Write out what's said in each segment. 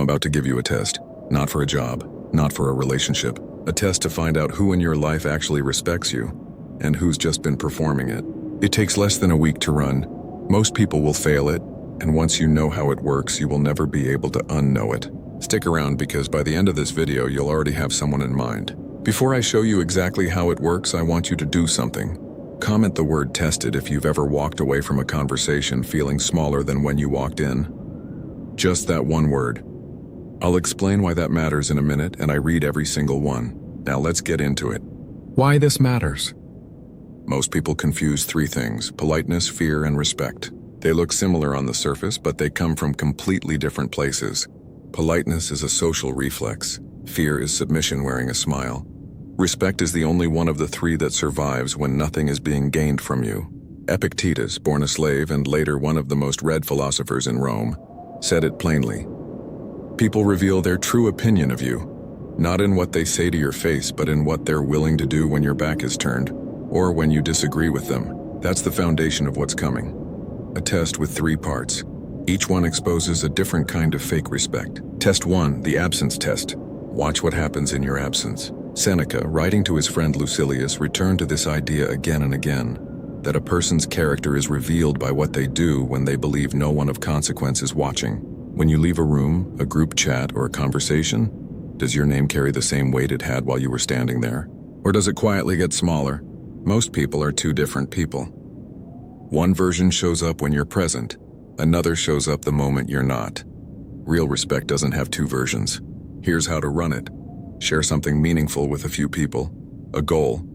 about to give you a test. Not for a job, not for a relationship. A test to find out who in your life actually respects you, and who's just been performing it. It takes less than a week to run. Most people will fail it, and once you know how it works, you will never be able to unknow it. Stick around because by the end of this video, you'll already have someone in mind. Before I show you exactly how it works, I want you to do something. Comment the word tested if you've ever walked away from a conversation feeling smaller than when you walked in. Just that one word. I'll explain why that matters in a minute, and I read every single one. Now let's get into it. Why this matters. Most people confuse three things: politeness, fear, and respect. They look similar on the surface, but they come from completely different places. Politeness is a social reflex. Fear is submission wearing a smile. Respect is the only one of the three that survives when nothing is being gained from you. Epictetus, born a slave and later one of the most read philosophers in Rome, said it plainly. People reveal their true opinion of you, not in what they say to your face, but in what they're willing to do when your back is turned, or when you disagree with them. That's the foundation of what's coming. A test with 3 parts. Each one exposes a different kind of fake respect. Test 1, the absence test. Watch what happens in your absence. Seneca, writing to his friend Lucilius, returned to this idea again and again, that a person's character is revealed by what they do when they believe no one of consequence is watching. When you leave a room, a group chat, or a conversation, does your name carry the same weight it had while you were standing there? Or does it quietly get smaller? Most people are 2 different people. One version shows up when you're present, another shows up the moment you're not. Real respect doesn't have 2 versions. Here's how to run it. Share something meaningful with a few people. A goal,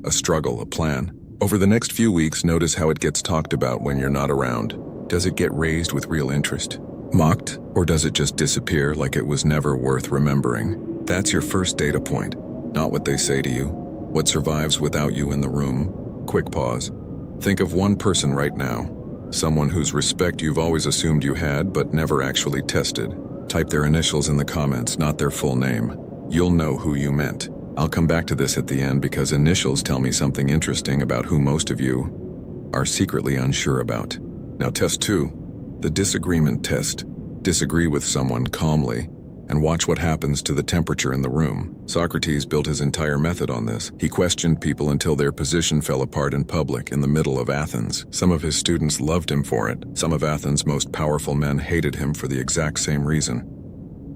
a struggle, a plan. Over the next few weeks, notice how it gets talked about when you're not around. Does it get raised with real interest? Mocked? Or does it just disappear like it was never worth remembering? That's your first data point. Not what they say to you. What survives without you in the room. Quick pause. Think of one person right now. Someone whose respect you've always assumed you had but never actually tested. Type their initials in the comments, not their full name. You'll know who you meant. I'll come back to this at the end because initials tell me something interesting about who most of you are secretly unsure about. Now test 2, the disagreement test. Disagree with someone calmly and watch what happens to the temperature in the room. Socrates built his entire method on this. He questioned people until their position fell apart in public in the middle of Athens. Some of his students loved him for it. Some of Athens' most powerful men hated him for the exact same reason.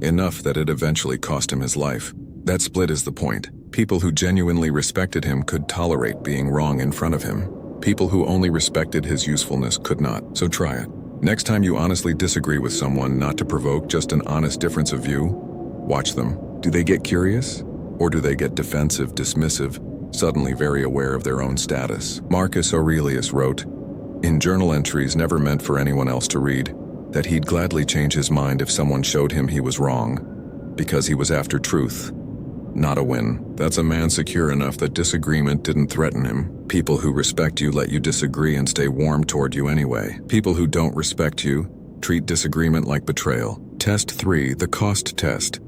Enough that it eventually cost him his life. That split is the point. People who genuinely respected him could tolerate being wrong in front of him. People who only respected his usefulness could not. So try it. Next time you honestly disagree with someone, not to provoke, just an honest difference of view, watch them. Do they get curious? Or do they get defensive, dismissive, suddenly very aware of their own status? Marcus Aurelius wrote, in journal entries never meant for anyone else to read, that he'd gladly change his mind if someone showed him he was wrong, because he was after truth, not a win. That's a man secure enough that disagreement didn't threaten him. People who respect you let you disagree and stay warm toward you anyway. People who don't respect you treat disagreement like betrayal. Test 3, the cost test.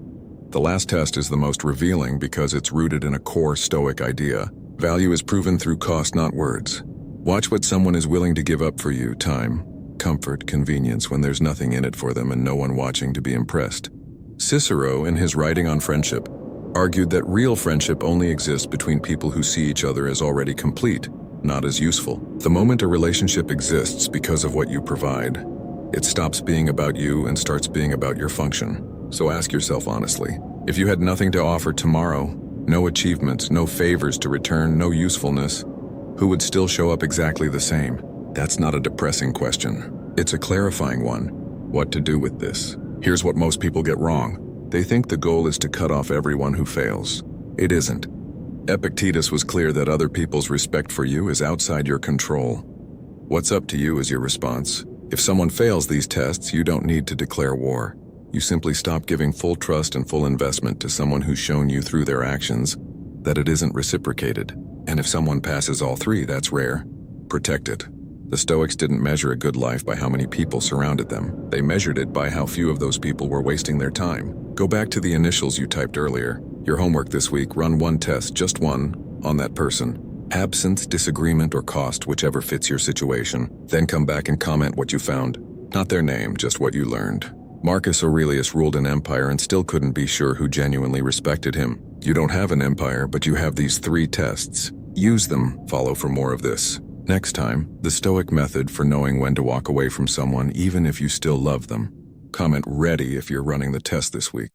The last test is the most revealing because it's rooted in a core Stoic idea. Value is proven through cost, not words. Watch what someone is willing to give up for you: time, comfort, convenience, when there's nothing in it for them and no one watching to be impressed. Cicero, in his writing on friendship, argued that real friendship only exists between people who see each other as already complete, not as useful. The moment a relationship exists because of what you provide, it stops being about you and starts being about your function. So ask yourself honestly, if you had nothing to offer tomorrow, no achievements, no favors to return, no usefulness, who would still show up exactly the same? That's not a depressing question. It's a clarifying one. What to do with this? Here's what most people get wrong. They think the goal is to cut off everyone who fails. It isn't. Epictetus was clear that other people's respect for you is outside your control. What's up to you is your response. If someone fails these tests, you don't need to declare war. You simply stop giving full trust and full investment to someone who's shown you through their actions that it isn't reciprocated. And if someone passes all 3, that's rare. Protect it. The Stoics didn't measure a good life by how many people surrounded them. They measured it by how few of those people were wasting their time. Go back to the initials you typed earlier. Your homework this week: run one test, just one, on that person. Absence, disagreement, or cost, whichever fits your situation. Then come back and comment what you found. Not their name, just what you learned. Marcus Aurelius ruled an empire and still couldn't be sure who genuinely respected him. You don't have an empire, but you have these 3 tests. Use them. Follow for more of this. Next time, the Stoic method for knowing when to walk away from someone even if you still love them. Comment ready if you're running the test this week.